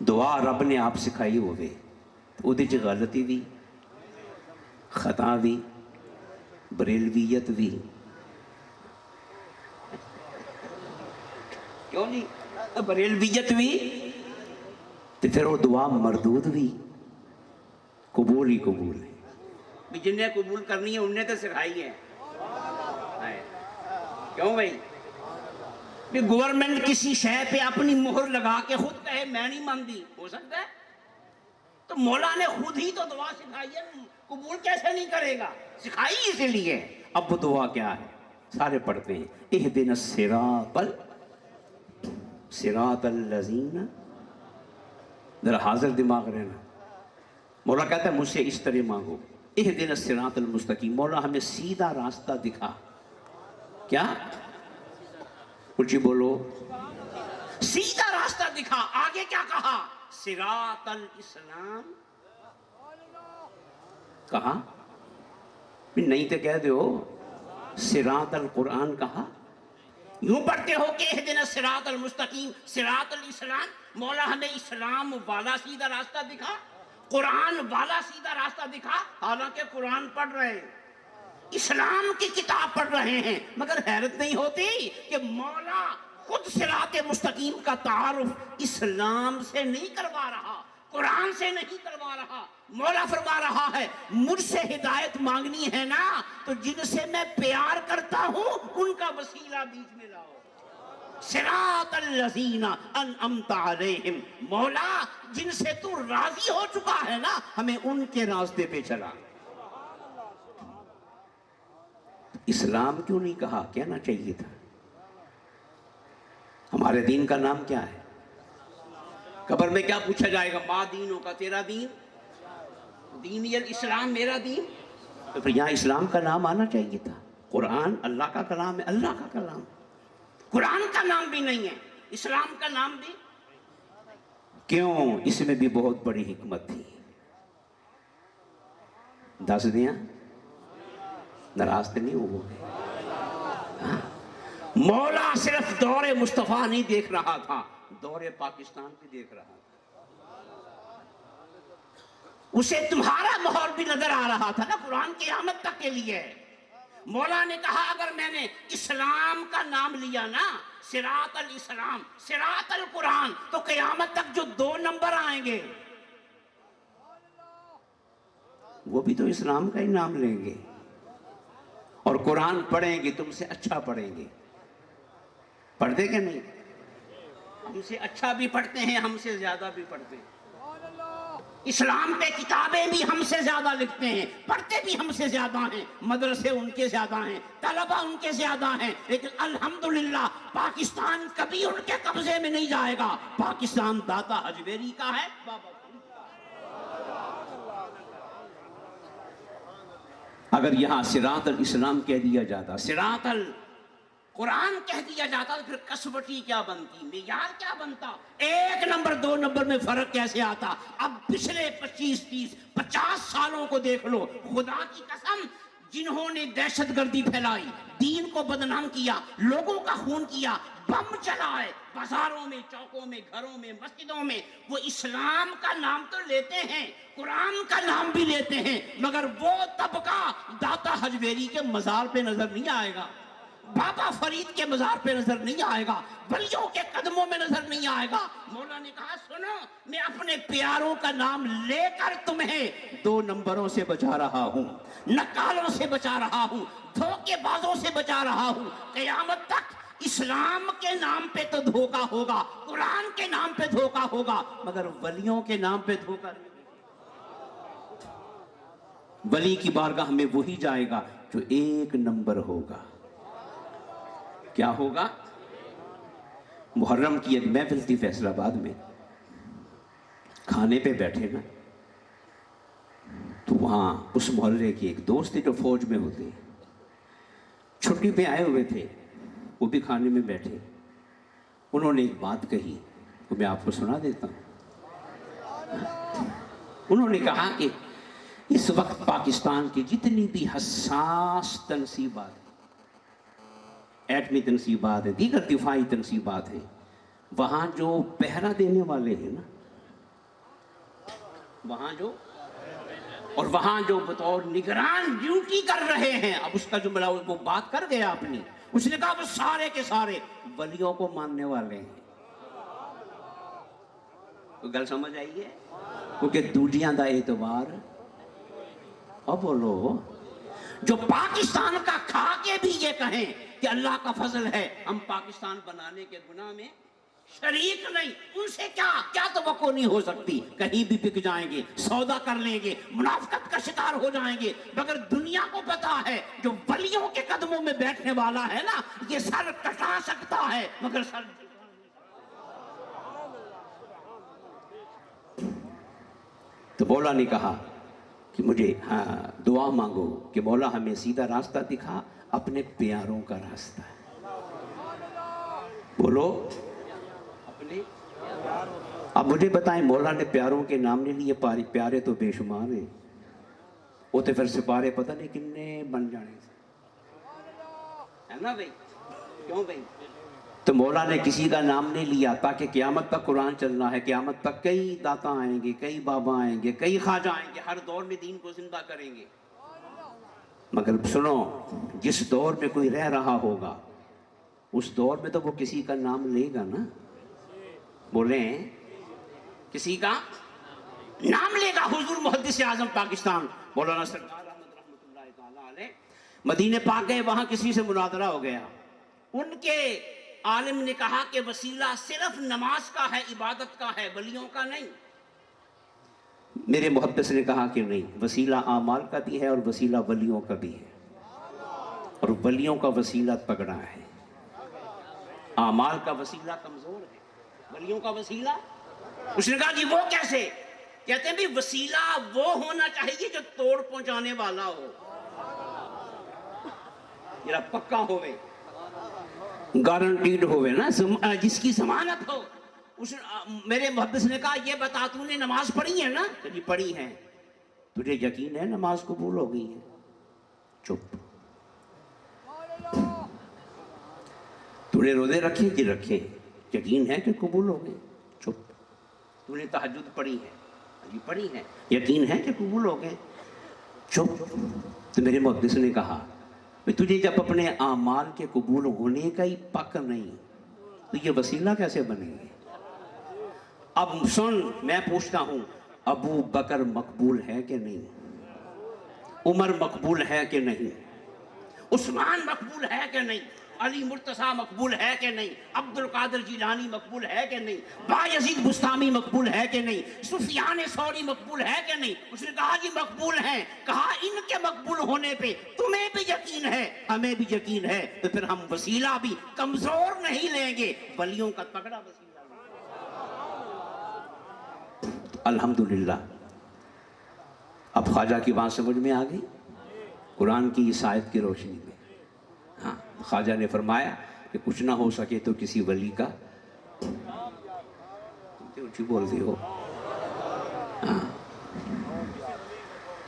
دعا رب نے آپ سکھائی ہوئے ਉਹਦੇ ਚ ਗਲਤੀ ਵੀ خطا بھی بریلویت بھی کیوں نہیں بریلویت بھی تو پھر وہ دعا مردود بھی قبول ہی قبول ہے بھی جن نے قبول کرنی ہے انہوں نے تو سکھائی ہے کیوں بھائی بھی گورنمنٹ کسی شے پہ اپنی مہر لگا کے خود کہے میں نہیں مانگی ہو سکتا ہے تو مولا نے خود ہی تو دعا سکھائی ہے قبول کیسے نہیں کرے گا سکھائی اسی لیے اب وہ دعا کیا ہے سارے پڑھتے ہیں اہدنا الصراط الذین ذرا حاضر دماغ رہنا مولا کہتا ہے مجھ سے اس طرح مانگو اہدنا الصراط المستقیم مولا ہمیں سیدھا راستہ دکھا کیا کچھ بولو سیدھا راستہ دکھا آگے کیا کہا صراط الاسلام کہا نہیں تو کہہ دو صراط القرآن کہا یوں پڑھتے ہو کہ اہدنا الصراط المستقیم صراط الاسلام مولا ہمیں اسلام والا سیدھا راستہ دکھا قرآن والا سیدھا راستہ دکھا حالانکہ قرآن پڑھ رہے ہیں اسلام کی کتاب پڑھ رہے ہیں مگر حیرت نہیں ہوتی کہ مولا خود صراط مستقیم کا تعارف اسلام سے نہیں کروا رہا قرآن سے نہیں کروا رہا مولا فرما رہا ہے مجھ سے ہدایت مانگنی ہے نا تو جن سے میں پیار کرتا ہوں ان کا وسیلہ بیچ میں لاؤ صراط الذین انعمت علیہم مولا جن سے تو راضی ہو چکا ہے نا ہمیں ان کے راستے پہ چلا اسلام کیوں نہیں کہا کہنا چاہیے تھا ہمارے دین کا نام کیا ہے قبر میں کیا پوچھا جائے گا ما دینوں کا تیرا دین دینی الاسلام میرا دین تو پھر یہاں اسلام کا نام آنا چاہیے تھا قرآن اللہ کا کلام ہے اللہ کا کلام قرآن کا نام بھی نہیں ہے اسلام کا نام بھی کیوں اس میں بھی بہت بڑی حکمت تھی دس دیا ناراض تو نہیں ہو گئے مولا صرف دور مصطفیٰ نہیں دیکھ رہا تھا دور پاکستان بھی دیکھ رہا تھا اسے تمہارا ماحول بھی نظر آ رہا تھا نا قرآن قیامت تک کے لیے مولا نے کہا اگر میں نے اسلام کا نام لیا نا صراط الاسلام صراط القرآن تو قیامت تک جو 2 نمبر آئیں گے وہ بھی تو اسلام کا ہی نام لیں گے اور قرآن پڑھیں گے تم سے اچھا پڑھیں گے پڑھتے کہ نہیں ہم سے اچھا بھی پڑھتے ہیں ہم سے زیادہ بھی پڑھتے ہیں اسلام پہ کتابیں بھی ہم سے زیادہ لکھتے ہیں پڑھتے بھی ہم سے زیادہ ہیں مدرسے ان کے زیادہ ہیں طلبہ ان کے زیادہ ہیں لیکن الحمدللہ پاکستان کبھی ان کے قبضے میں نہیں جائے گا پاکستان داتا حجویری کا ہے اگر یہاں صراط الاسلام کہہ دیا جاتا صراط القرآن کہہ دیا جاتا تو پھر کسوٹی کیا بنتی معیار کیا بنتا 1 نمبر 2 نمبر میں فرق کیسے آتا اب پچھلے 25 30 50 سالوں کو دیکھ لو خدا کی قسم جنہوں نے دہشت گردی پھیلائی دین کو بدنام کیا لوگوں کا خون کیا بم چلائے بازاروں میں چوکوں میں گھروں میں مسجدوں میں وہ اسلام کا نام تو لیتے ہیں قرآن کا نام بھی لیتے ہیں مگر وہ طبقہ داتا حجویری کے مزار پہ نظر نہیں آئے گا بابا فرید کے مزار پہ نظر نہیں آئے گا ولیوں کے قدموں میں نظر نہیں آئے گا مولا نے کہا سنو میں اپنے پیاروں کا نام لے کر تمہیں 2 نمبروں سے بچا رہا ہوں نکالوں سے بچا رہا ہوں دھوکے بازوں سے بچا رہا ہوں قیامت تک اسلام کے نام پہ تو دھوکا ہوگا قرآن کے نام پہ دھوکا ہوگا مگر ولیوں کے نام پہ دھوکا نہیں ولی کی بارگاہ میں وہی جائے گا جو 1 نمبر ہوگا کیا ہوگا محرم کی ایک محفل تھی فیصل آباد میں کھانے پہ بیٹھے نا تو وہاں اس محلے کے ایک دوست تھے جو فوج میں ہوتے چھٹی پہ آئے ہوئے تھے وہ بھی کھانے میں بیٹھے انہوں نے ایک بات کہی وہ میں آپ کو سنا دیتا ہوں انہوں نے کہا کہ اس وقت پاکستان کی جتنی بھی حساس تنصیبات ایٹمی تنصیبات ہیں دیگر دفاعی تنصیبات ہیں وہاں جو پہرا دینے والے ہیں نا وہاں جو اور وہاں جو بطور نگران ڈیوٹی کر رہے ہیں. اب اس کا جملہ وہ بات کر گیا اپنی. اس نے کہا وہ سارے کے سارے ولیوں کو ماننے والے ہیں. تو گل سمجھ آئی ہے؟ کیونکہ دوجیاں دا اعتبار اب بولو جو پاکستان کا کھا کے بھی یہ کہیں کہ اللہ کا فضل ہے, ہم پاکستان بنانے کے گناہ میں شریک نہیں, ان سے کیا توقع نہیں ہو سکتی. کہیں بھی بک جائیں گے, سودا کر لیں گے, منافقت کا شکار ہو جائیں گے, مگر دنیا کو پتا ہے جو ولیوں کے قدموں میں بیٹھنے والا ہے نا, یہ سر کٹا سکتا ہے مگر سر. تو مولا نے کہا کہ مجھے دعا مانگو کہ مولا ہمیں سیدھا راستہ دکھا, اپنے پیاروں کا راستہ. بولو اپنے. اب مجھے بتائیں مولا نے پیاروں کے نام نے لیے, پیارے تو بے شمار ہیں, وہ تو پھر سپارے پتہ نہیں کتنے بن جانے ہے نا بھائی. کیوں بھائی؟ تو مولا نے کسی کا نام نہیں لیا تاکہ قیامت تک قرآن چلنا ہے. قیامت تک کئی داتا آئیں گے, کئی بابا آئیں گے, کئی خواجہ آئیں گے, ہر دور میں دین کو زندہ کریں گے. مگر سنو, جس دور میں کوئی رہ رہا ہوگا اس دور میں تو وہ کسی کا نام لے گا نا. بولیں کسی کا نام لے گا. حضور محدث اعظم پاکستان مولانا سرکار احمد رحمۃ اللہ تعالی علیہ مدینے پاک گئے, وہاں کسی سے مناظرہ ہو گیا. ان کے عالم نے کہا کہ وسیلہ صرف نماز کا ہے, عبادت کا ہے, ولیوں کا نہیں. میرے محدث نے کہا کہ نہیں, وسیلہ اعمال کا بھی ہے اور وسیلہ ولیوں کا بھی ہے, اور ولیوں کا وسیلہ تگڑا ہے. اعمال کا وسیلہ کمزور ہے, ولیوں کا وسیلہ. اس نے کہا جی وہ کیسے؟ کہتے ہیں بھی وسیلہ وہ ہونا چاہیے جو توڑ پہنچانے والا ہو, میرا پکا ہوئے, گارنٹیڈ ہوئے نا, جس کی ضمانت ہو. میرے محدث نے کہا یہ بتا تو نے نماز پڑھی ہے نا؟ جی پڑھی ہے. تجھے یقین ہے نماز قبول ہو گئی ہے؟ چپ. تو نے روزے رکھے کہ رکھے, یقین ہے کہ قبول ہو گئے؟ چپ. تو نے تہجد پڑھی ہے؟ جی پڑھی ہے. یقین ہے کہ قبول ہو گئے؟ چپ. تو میرے محدث نے کہا تجھے جب اپنے اعمال کے قبول ہونے کا ہی پک نہیں تو یہ وسیلہ کیسے بنے گے؟ اب سن, میں پوچھتا ہوں, ابو بکر مقبول ہے کہ نہیں؟ عمر مقبول ہے کہ نہیں؟ عثمان مقبول ہے کہ نہیں؟ علی مرتضیٰ مقبول ہے کہ نہیں؟ عبد القادر جیلانی مقبول ہے کہ نہیں؟ بایزید بستامی مقبول ہے کہ نہیں؟ سفیان ثوری مقبول ہے کہ نہیں؟ اس نے کہا جی مقبول ہیں. کہا ان کے مقبول ہونے پہ تمہیں بھی یقین ہے, ہمیں بھی یقین ہے, تو پھر ہم وسیلہ بھی کمزور نہیں لیں گے, ولیوں کا تگڑا وسیلہ لیں گے. الحمدللہ اب خواجہ کی بات سمجھ میں آ گئی قرآن کی اس آیت کی روشنی میں. ہاں, خواجہ نے فرمایا کہ کچھ نہ ہو سکے تو کسی ولی کا اونچی بول دی ہو, ہاں,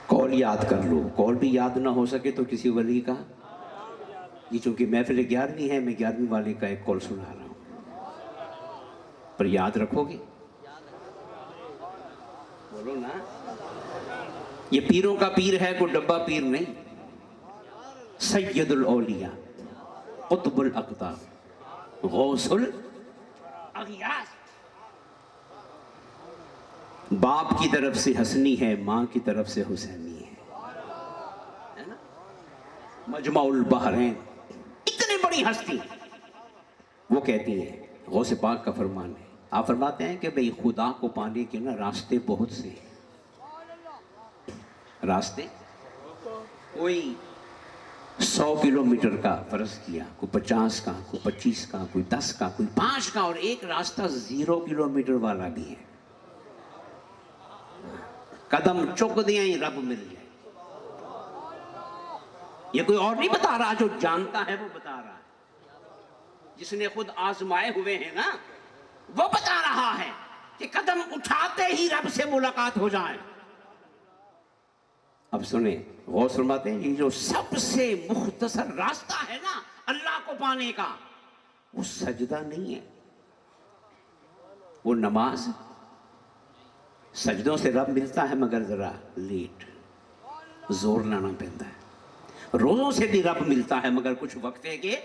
قول یاد کر لو. قول بھی یاد نہ ہو سکے تو کسی ولی کا. یہ چونکہ محفل 11ویں ہے, میں 11ویں والے کا ایک قول سنا رہا ہوں, پر یاد رکھو گے؟ بولو نا. یہ پیروں کا پیر ہے, کوئی ڈبہ پیر نہیں. سید الاولیاء, قطب الاقطاب, غوث الاغیاث. باپ کی طرف سے حسنی ہے, ماں کی طرف سے حسینی ہے نا. مجمع البحرین, اتنی بڑی ہستی. وہ کہتی ہے, غوث پاک کا فرمان ہے, آپ فرماتے ہیں کہ بھئی خدا کو پانے کے نا راستے بہت سے ہیں. راستے کوئی 100 کلومیٹر کا فرض کیا, کوئی 50 کا, کوئی 25 کا, کوئی 10 کا, کوئی 5 کا, اور ایک راستہ 0 کلومیٹر والا بھی ہے. قدم چک دیں ہی رب مل جائے. یہ کوئی اور نہیں بتا رہا, جو جانتا ہے وہ بتا رہا ہے, جس نے خود آزمائے ہوئے ہیں نا وہ بتا رہا ہے کہ قدم اٹھاتے ہی رب سے ملاقات ہو جائے. اب سنیں, غوث فرماتے ہیں یہ جو سب سے مختصر راستہ ہے نا اللہ کو پانے کا, وہ سجدہ نہیں ہے, وہ نماز. سجدوں سے رب ملتا ہے مگر ذرا لیٹ، زور لانا پڑتا ہے۔ روزوں سے بھی رب ملتا ہے مگر کچھ وقفے کے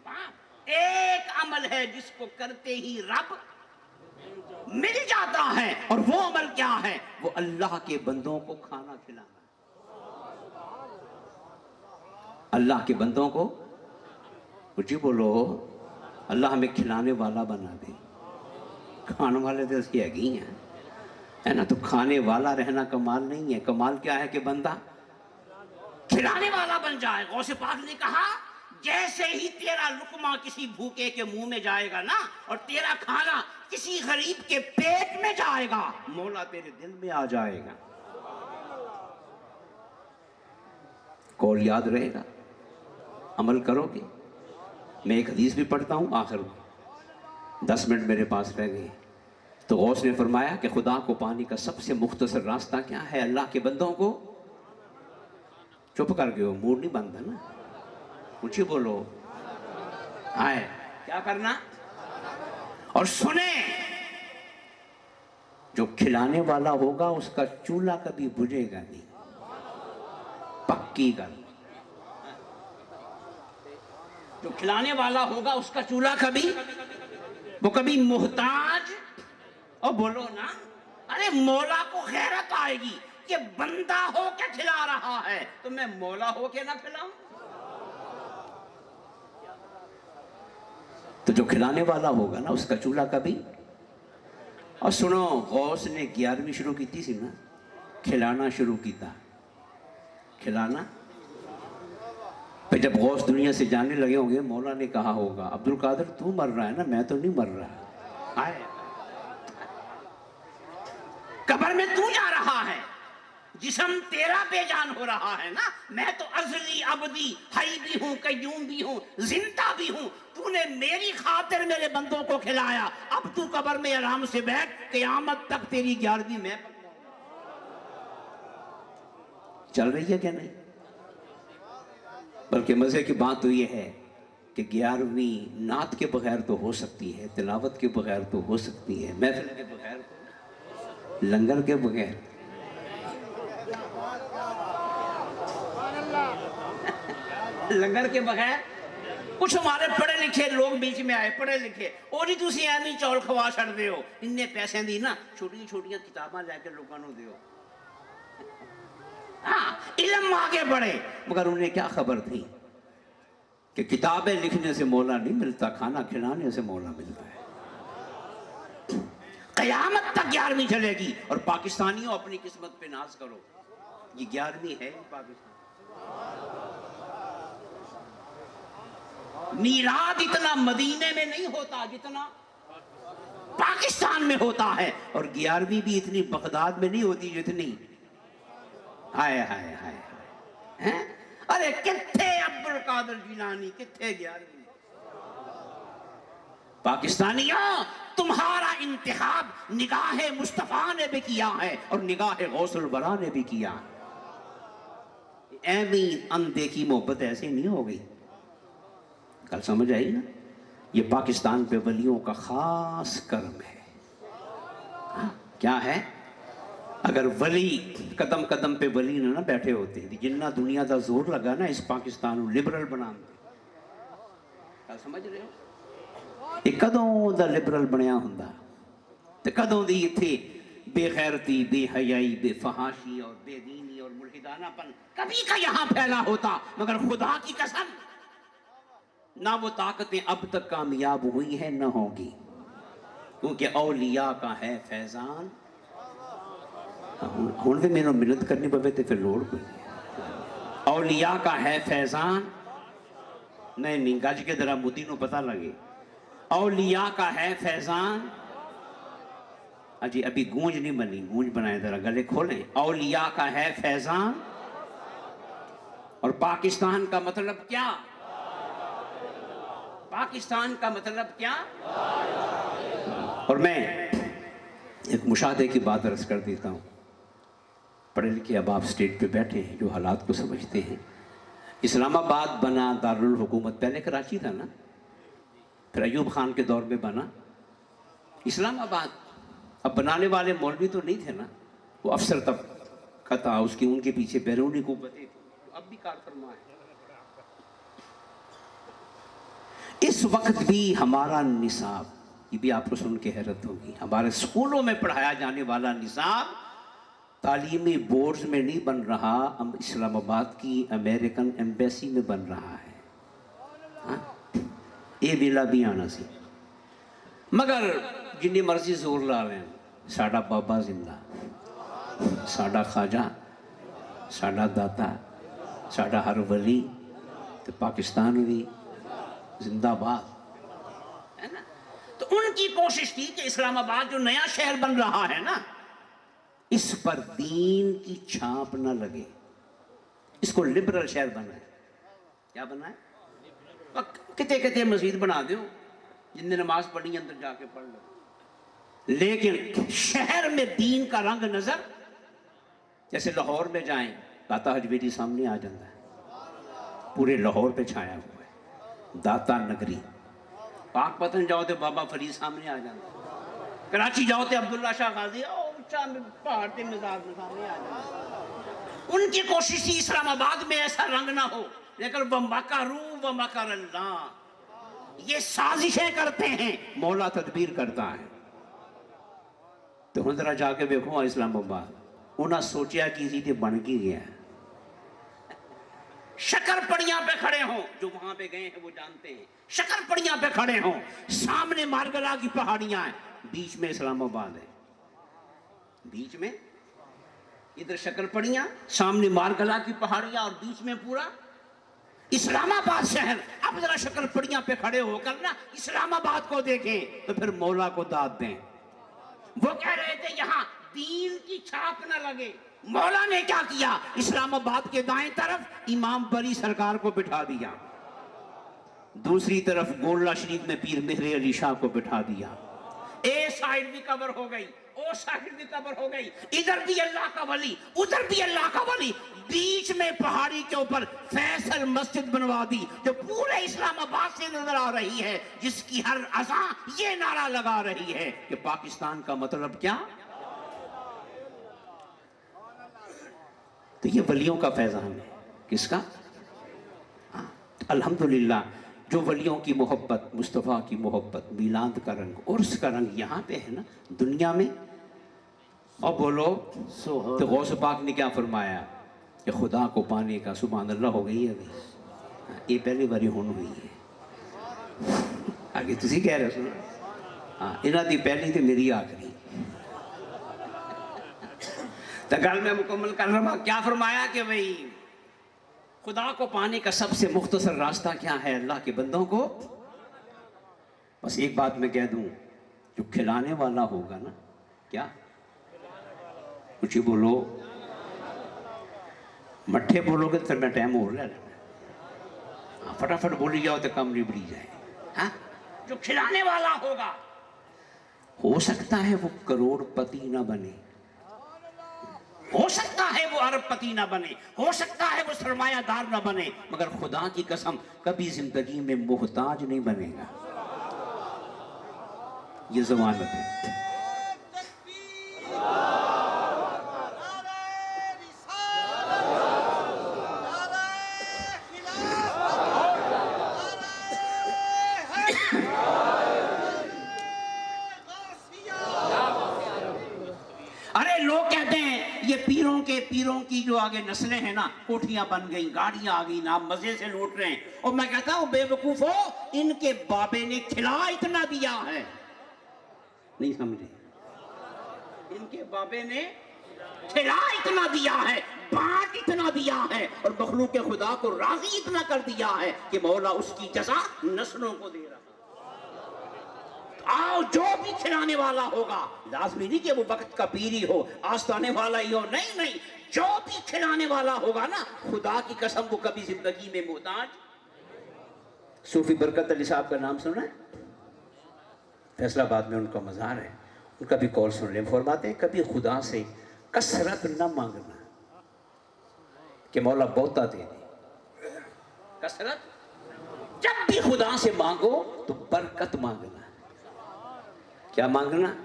بعد۔ ایک عمل ہے جس کو کرتے ہی رب مل جاتا ہے، اور وہ عمل کیا ہے؟ وہ اللہ کے بندوں کو کھانا کھلانا۔ اللہ کے بندوں کو کچھ بولو، اللہ ہمیں کھلانے والا بنا دے۔ کھانے والے تو اس کی ہی ہیں، ہے نا؟ تو کھانے والا رہنا کمال نہیں ہے، کمال کیا ہے کہ بندہ کھلانے والا بن جائے۔ غوث پاک نے کہا جیسے ہی تیرا لقمہ کسی بھوکے کے منہ میں جائے گا نا، اور تیرا کھانا کسی غریب کے پیٹ میں جائے گا، مولا تیرے دل میں آ جائے گا۔ قول یاد رہے گا، عمل کرو گے۔ میں ایک حدیث بھی پڑھتا ہوں، آخر 10 منٹ میرے پاس رہ گئے۔ تو غوث نے فرمایا کہ خدا کو پانے کا سب سے مختصر راستہ کیا ہے؟ اللہ کے بندوں کو چپ کر گئے ہو، موڈ نہیں بنتا نا، کچھ ہی بولو، آئے کیا کرنا؟ اور سنیں، جو کھلانے والا ہوگا اس کا چولہا کبھی بجھے گا نہیں، پکی گل۔ جو کھلانے والا ہوگا اس کا چولہا کبھی محتاج، اور بولو نا، ارے مولا کو غیرت آئے گی کہ بندہ ہو کے کھلا رہا ہے تو میں مولا ہو کے نہ کھلاؤں؟ تو جو کھلانے والا ہوگا نا اس کا چولہا کبھی۔ اور سنو، غوث نے 11ویں شروع کی تھی نا، کھلانا شروع کی تھا، کھلانا۔ پھر جب غوث دنیا سے جانے لگے ہوں گے، مولا نے کہا ہوگا عبد القادر تو مر رہا ہے نا، میں تو نہیں مر رہا، آئے قبر میں تو جا رہا ہے، جسم تیرا بے جان ہو رہا ہے نا، میں تو ازلی ابدی حی بھی ہوں، قیوم بھی ہوں، زندہ بھی ہوں، تو نے میری خاطر میرے بندوں کو کھلایا، اب تو قبر میں آرام سے بیٹھ، قیامت تک تیری 11ویں میں چل رہی ہے کہ نہیں؟ بلکہ مزے کی بات تو یہ ہے کہ 11ویں نعت کے بغیر تو ہو سکتی ہے، تلاوت کے بغیر تو ہو سکتی ہے، محفل کے بغیر، لنگر کے بغیر، لنگر کے بغیر۔ کچھ ہمارے پڑھے لکھے لوگ بیچ میں آئے، پڑھے لکھے، اور جی تسی ایویں چول کھوا چھڑ دے ہو، انہیں پیسے دی نا چھوٹی چھوٹیاں کتاباں لے کے لوگوں نو دیو، ہاں علم آگے بڑھے، مگر انہیں کیا خبر تھی کہ کتابیں لکھنے سے مولا نہیں ملتا، کھانا کھلانے سے مولا ملتا ہے۔ قیامت تک 11ویں چلے گی، اور پاکستانیوں اپنی قسمت پہ ناز کرو، یہ 11ویں ہے پاکستان۔ میلاد اتنا مدینے میں نہیں ہوتا جتنا پاکستان میں ہوتا ہے، اور 11ویں بھی اتنی بغداد میں نہیں ہوتی جتنی، ہائے ہائے ہائے ہائے، ارے کتھے عبد القادر جیلانی، کتھے 11ویں؟ پاکستانیوں، تمہارا انتخاب نگاہ مصطفیٰ نے بھی کیا ہے اور نگاہ غوث الورا نے بھی کیا ہے۔ ایویں اندیکھی محبت ایسے نہیں ہو گئی، کل سمجھ آئی نا؟ یہ پاکستان پہ ولیوں کا خاص کرم ہے۔ کیا ہے؟ اگر ولی قدم قدم پہ ولی نہ بیٹھے ہوتے، جنہ دنیا دا زور لگا نا اس پاکستان کو لبرل بنا دے، کل سمجھ رہے ہو؟ یہ کدوں دا لبرل بنیا ہوندا تے کدوں دی اتھے بے غیرتی، بے حیائی، بے فحاشی اور بے دینی اور ملحدانہ پن کبھی کا یہاں پھیلا ہوتا، مگر خدا کی قسم نہ وہ طاقتیں اب تک کامیاب ہوئی ہیں نہ ہوں گی، کیونکہ اولیاء کا ہے فیضان۔ ہوں بھی میں نے منت کرنی پوے تے پھر لوڑ کوئی، اولیاء کا ہے فیضان، نہیں گج کے ذرا مودی نو پتہ لگے، اولیاء کا ہے فیضان۔ اجی ابھی گونج نہیں بنی، گونج بنائے ذرا، گلے کھولیں، اولیاء کا ہے فیضان۔ اور پاکستان کا مطلب کیا؟ پاکستان کا مطلب کیا؟ اور میں ایک مشاہدے کی بات عرض کر دیتا ہوں، پڑھے لکھے اب آپ اسٹیج پہ بیٹھے ہیں جو حالات کو سمجھتے ہیں۔ اسلام آباد بنا دارالحکومت، پہلے کراچی تھا نا، پھر ایوب خان کے دور میں بنا اسلام آباد، اب بنانے والے مولوی تو نہیں تھے نا، وہ افسر طبقہ تھا، اس کی ان کے پیچھے بیرونی قوتیں تھیں، اب بھی کار فرما ہے۔ اس وقت بھی ہمارا نصاب، یہ بھی آپ کو سن کے حیرت ہوگی، ہمارے اسکولوں میں پڑھایا جانے والا نصاب تعلیمی بورڈز میں نہیں بن رہا، اسلام آباد کی امریکن ایمبیسی میں بن رہا ہے۔ ہاں؟ یہ ویلا بھی آنا سی، مگر جنی مرضی زور لا لیں، ساڈا بابا زندہ، ساڈا خواجہ، ساڈا داتا، ساڈا ہر ولی تو پاکستان بھی زندہ باد ہے نا۔ تو ان کی کوشش تھی کہ اسلام آباد جو نیا شہر بن رہا ہے نا، اس پر دین کی چھاپ نہ لگے، اس کو لبرل شہر بنا ہے۔ کیا بنا ہے؟ کتے کتے مسجد بنا دیو، جن نے نماز پڑھی اندر جا کے پڑھ لو، لیکن شہر میں دین کا رنگ نظر، جیسے لاہور میں جائیں داتا حجویری سامنے آ جاتا ہے، پورے لاہور پہ چھایا ہوا ہے داتا نگری۔ پاک پتن جاؤ تو بابا فرید سامنے آ جاتا ہے، کراچی جاؤ تو عبداللہ شاہ غازی پہاڑ کے مزاج میں سامنے آ جاتا ہے۔ ان کی کوشش تھی اسلام آباد میں ایسا رنگ نہ ہو، لیکن وَمَكَرُوا وَمَكَرَ اللَّهُ، یہ سازشیں کرتے ہیں، مولا تدبیر کرتا ہے۔ تو ہن ذرا جا کے دیکھو اسلام آباد، انہاں سوچیا کسی تے بن کی گیا۔ شکر پڑیاں پہ کھڑے ہوں، جو وہاں پہ گئے ہیں وہ جانتے ہیں، شکر پڑیاں پہ کھڑے ہوں، سامنے مارگلا کی پہاڑیاں ہیں، بیچ میں اسلام آباد ہے، بیچ میں ادھر شکر پڑیاں، سامنے مارگلا کی پہاڑیاں، اور بیچ میں پورا اسلام آباد شہر۔ اب ذرا شکر پڑیاں پہ کھڑے ہو کر نا اسلام آباد کو دیکھیں تو پھر مولا کو داد دیں۔ وہ کہہ رہے تھے یہاں دین کی چھاپ نہ لگے، مولا نے کیا کیا؟ اسلام آباد کے دائیں طرف امام بری سرکار کو بٹھا دیا، دوسری طرف گولڑا شریف میں پیر مہر علی شاہ کو بٹھا دیا، اے سائڈ بھی کور ہو گئی، او سائڈ بھی کور ہو گئی، ادھر بھی اللہ کا ولی، ادھر بھی اللہ کا ولی، بیچ میں پہاڑی کے اوپر فیصل مسجد بنوا دی، جو پورے اسلام آباد سے نظر آ رہی ہے، جس کی ہر اذان یہ نعرہ لگا رہی ہے کہ پاکستان کا مطلب کیا؟ تو یہ ولیوں کا فیضان ہے، کس کا؟ الحمدللہ جو ولیوں کی محبت، مصطفیٰ کی محبت، میلاد کا رنگ، عرس کا رنگ یہاں پہ ہے نا دنیا میں۔ اور بولو تو غوث پاک نے کیا فرمایا کہ خدا کو پانے کا سبحان اللہ ہو گئی ہے ابھی، یہ پہلی باری ہون ہوئی ہے، آگے تسی کہہ رہے سنا، ہاں انہاں دی پہلی تو میری آخری۔ تو گل میں مکمل کر رہا ہوں، کیا فرمایا کہ بھئی خدا کو پانے کا سب سے مختصر راستہ کیا ہے اللہ کے بندوں کو؟ بس ایک بات میں کہہ دوں، جو کھلانے والا ہوگا نا، کیا کچھ ہی بولو، مٹھے بولو گے تو پھر میں ٹائم اور لے لینا، فٹافٹ بولی جاؤ تو کم نہیں بڑی جائے، ہاں جو کھلانے والا ہوگا، ہو سکتا ہے وہ کروڑ پتی نہ بنے، ہو سکتا ہے وہ ارب پتی نہ بنے، ہو سکتا ہے وہ سرمایہ دار نہ بنے، مگر خدا کی قسم کبھی زندگی میں محتاج نہیں بنے گا، یہ ضمانت ہے۔ ارے لوگ کہتے ہیں یہ پیروں کی جو آگے نسلیں ہیں نا، کوٹھیاں بن گئیں، گاڑیاں آ گئیں، آپ مزے سے لوٹ رہے ہیں، اور میں کہتا ہوں بے وقوف ہو، ان کے بابے نے کھلا اتنا دیا ہے، نہیں سمجھے، ان کے بابے نے کھلا اتنا دیا ہے، بانٹ اتنا دیا ہے، اور مخلوق خدا کو راضی اتنا کر دیا ہے کہ مولا اس کی جزا نسلوں کو دے رہا۔ آؤ جو بھی کھلانے والا ہوگا، لازمی نہیں کہ وہ وقت کا پیر ہی ہو، آستانے والا ہی ہو، نہیں نہیں، جو بھی کھلانے والا ہوگا نا، خدا کی قسم وہ کبھی زندگی میں محتاج۔ صوفی برکت علی صاحب کا نام سنا ہے؟ فیصل آباد میں ان کا مزار ہے، ان کا بھی کال سن لیں، فرماتے ہیں کبھی خدا سے کثرت نہ مانگنا کہ مولا بہتا دے دے، کثرت جب بھی خدا سے مانگو تو برکت مانگنا، کیا مانگنا؟